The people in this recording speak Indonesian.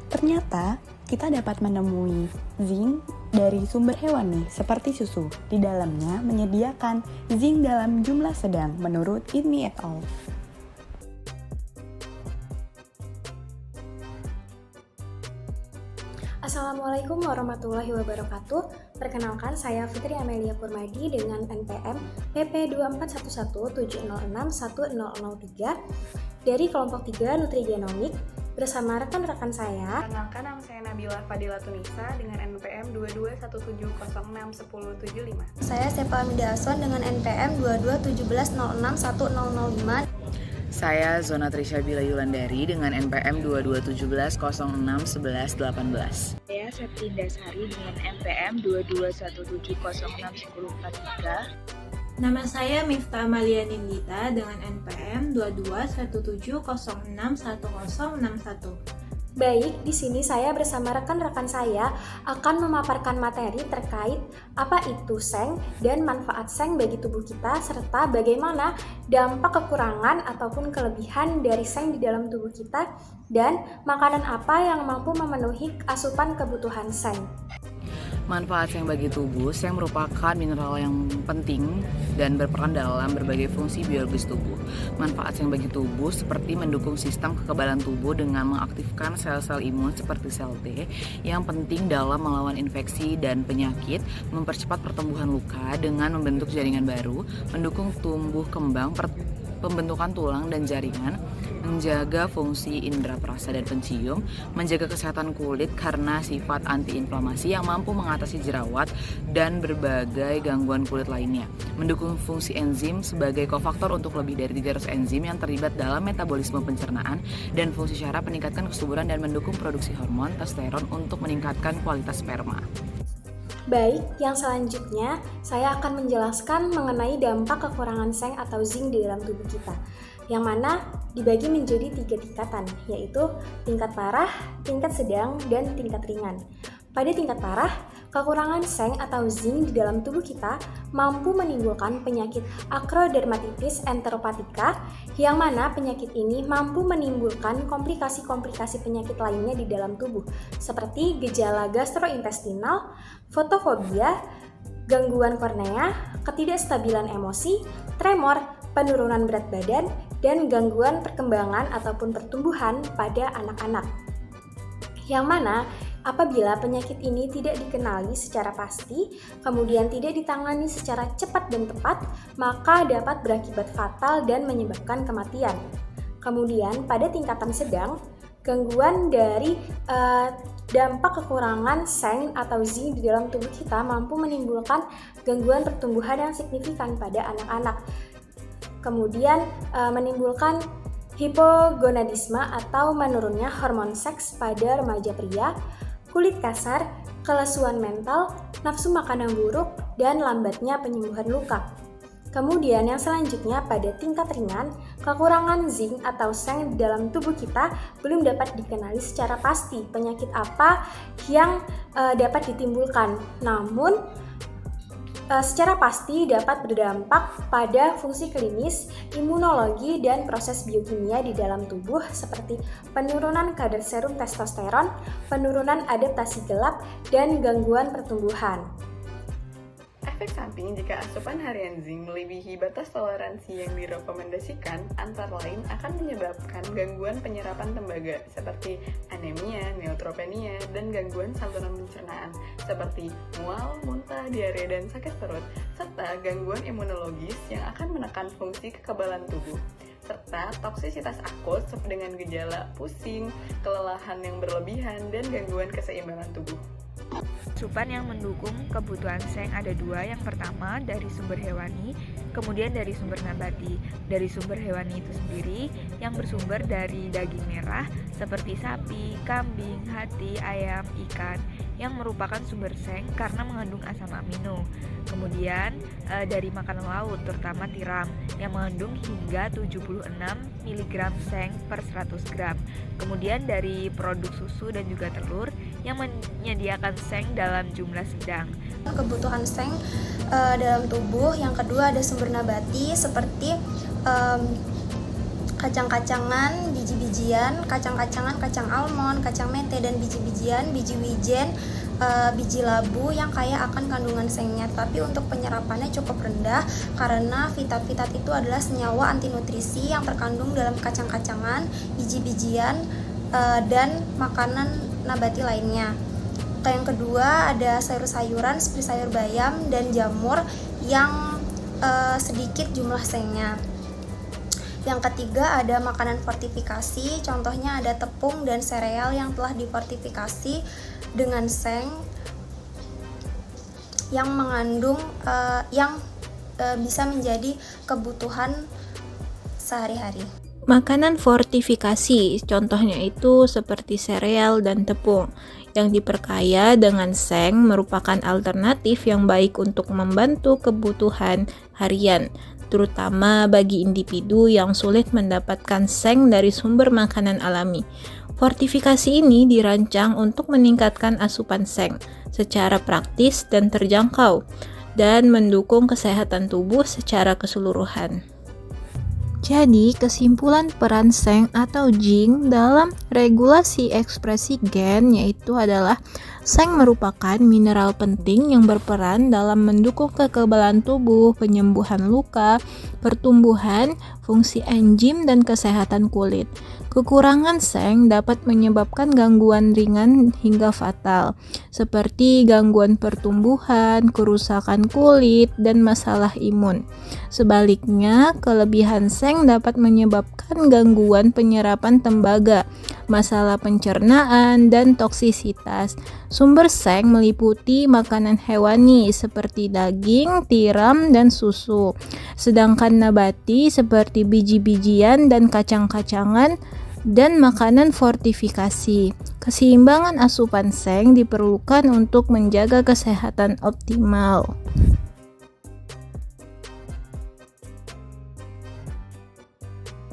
Ternyata kita dapat menemui zinc dari sumber hewani seperti susu. Di dalamnya menyediakan zinc dalam jumlah sedang menurut Idmi et al. Assalamualaikum warahmatullahi wabarakatuh. Perkenalkan, saya Fitri Amelia Purmadi dengan NPM PP 24117061003 dari kelompok 3 Nutrigenomik bersama rekan-rekan saya. Perkenalkan, nama saya Nabila Fadila Tunisa dengan NPM 2217061075. Saya Sepa Amida Aswan dengan NPM 2217061005. Saya Zona Trisha Bila Yulandari dengan NPM 2217061118. Saya Septinda Sari dengan NPM 2217061043. Nama saya Miftah Amalia Nindita dengan NPM 2217161061. Baik, di sini saya bersama rekan-rekan saya akan memaparkan materi terkait apa itu seng dan manfaat seng bagi tubuh kita serta bagaimana dampak kekurangan ataupun kelebihan dari seng di dalam tubuh kita dan makanan apa yang mampu memenuhi asupan kebutuhan seng. Manfaat seng bagi tubuh, seng merupakan mineral yang penting dan berperan dalam berbagai fungsi biologis tubuh. Manfaat seng bagi tubuh seperti mendukung sistem kekebalan tubuh dengan mengaktifkan sel-sel imun seperti sel T yang penting dalam melawan infeksi dan penyakit, mempercepat pertumbuhan luka dengan membentuk jaringan baru, mendukung tumbuh kembang, pembentukan tulang dan jaringan, menjaga fungsi indera perasa dan pencium, menjaga kesehatan kulit karena sifat antiinflamasi yang mampu mengatasi jerawat dan berbagai gangguan kulit lainnya, mendukung fungsi enzim sebagai kofaktor untuk lebih dari 300 enzim yang terlibat dalam metabolisme pencernaan dan fungsi syaraf meningkatkan kesuburan dan mendukung produksi hormon testosteron untuk meningkatkan kualitas sperma. Baik, yang selanjutnya saya akan menjelaskan mengenai dampak kekurangan seng atau zinc di dalam tubuh kita, yang mana dibagi menjadi 3 tingkatan, yaitu tingkat parah, tingkat sedang, dan tingkat ringan. Pada tingkat parah, kekurangan seng atau zinc di dalam tubuh kita mampu menimbulkan penyakit akrodermatitis enteropatika, yang mana penyakit ini mampu menimbulkan komplikasi-komplikasi penyakit lainnya di dalam tubuh, seperti gejala gastrointestinal, fotofobia, gangguan kornea, ketidakstabilan emosi, tremor, penurunan berat badan, dan gangguan perkembangan ataupun pertumbuhan pada anak-anak. Yang mana apabila penyakit ini tidak dikenali secara pasti, kemudian tidak ditangani secara cepat dan tepat, maka dapat berakibat fatal dan menyebabkan kematian. Kemudian pada tingkatan sedang, gangguan dari dampak kekurangan seng atau zinc di dalam tubuh kita mampu menimbulkan gangguan pertumbuhan yang signifikan pada anak-anak. Kemudian menimbulkan hipogonadisme atau menurunnya hormon seks pada remaja pria, kulit kasar, kelesuan mental, nafsu makan yang buruk, dan lambatnya penyembuhan luka. Kemudian yang selanjutnya pada tingkat ringan, kekurangan zinc atau seng di dalam tubuh kita belum dapat dikenali secara pasti penyakit apa yang dapat ditimbulkan. Namun secara pasti dapat berdampak pada fungsi klinis, imunologi, dan proses biokimia di dalam tubuh seperti penurunan kadar serum testosteron, penurunan adaptasi gelap, dan gangguan pertumbuhan. Efek samping jika asupan harian zinc melebihi batas toleransi yang direkomendasikan antara lain akan menyebabkan gangguan penyerapan tembaga seperti anemia, neutropenia, dan gangguan saluran pencernaan seperti mual, muntah, diare, dan sakit perut, serta gangguan imunologis yang akan menekan fungsi kekebalan tubuh, serta toksisitas akut dengan gejala pusing, kelelahan yang berlebihan, dan gangguan keseimbangan tubuh. Asupan yang mendukung kebutuhan seng ada 2, yang pertama dari sumber hewani, kemudian dari sumber nabati. Dari sumber hewani itu sendiri yang bersumber dari daging merah seperti sapi, kambing, hati, ayam, ikan yang merupakan sumber seng karena mengandung asam amino. Kemudian dari makanan laut terutama tiram yang mengandung hingga 76 mg seng per 100 gram. Kemudian dari produk susu dan juga telur yang menyediakan seng dalam jumlah sedang. Kebutuhan seng dalam tubuh. Yang kedua ada sumber nabati seperti kacang-kacangan, biji-bijian, kacang-kacangan, kacang almond, kacang mente, dan biji-bijian, biji wijen, biji labu yang kaya akan kandungan sengnya. Tapi untuk penyerapannya cukup rendah karena fitat-fitat itu adalah senyawa anti nutrisi yang terkandung dalam kacang-kacangan, biji-bijian, dan makanan nabati lainnya. Yang kedua ada sayur-sayuran seperti sayur bayam dan jamur yang sedikit jumlah sengnya. Yang ketiga ada makanan fortifikasi, contohnya ada tepung dan sereal yang telah difortifikasi dengan seng yang mengandung bisa menjadi kebutuhan sehari-hari. Makanan fortifikasi, contohnya itu seperti sereal dan tepung, yang diperkaya dengan seng merupakan alternatif yang baik untuk membantu kebutuhan harian, terutama bagi individu yang sulit mendapatkan seng dari sumber makanan alami. Fortifikasi ini dirancang untuk meningkatkan asupan seng secara praktis dan terjangkau, dan mendukung kesehatan tubuh secara keseluruhan. Jadi, kesimpulan peran seng atau zinc dalam regulasi ekspresi gen yaitu adalah seng merupakan mineral penting yang berperan dalam mendukung kekebalan tubuh, penyembuhan luka, pertumbuhan, fungsi enzim, dan kesehatan kulit. Kekurangan seng dapat menyebabkan gangguan ringan hingga fatal, seperti gangguan pertumbuhan, kerusakan kulit, dan masalah imun. Sebaliknya, kelebihan seng dapat menyebabkan gangguan penyerapan tembaga, masalah pencernaan, dan toksisitas. Sumber seng meliputi makanan hewani seperti daging, tiram, dan susu. Sedangkan nabati seperti biji-bijian dan kacang-kacangan dan makanan fortifikasi. Keseimbangan asupan seng diperlukan untuk menjaga kesehatan optimal.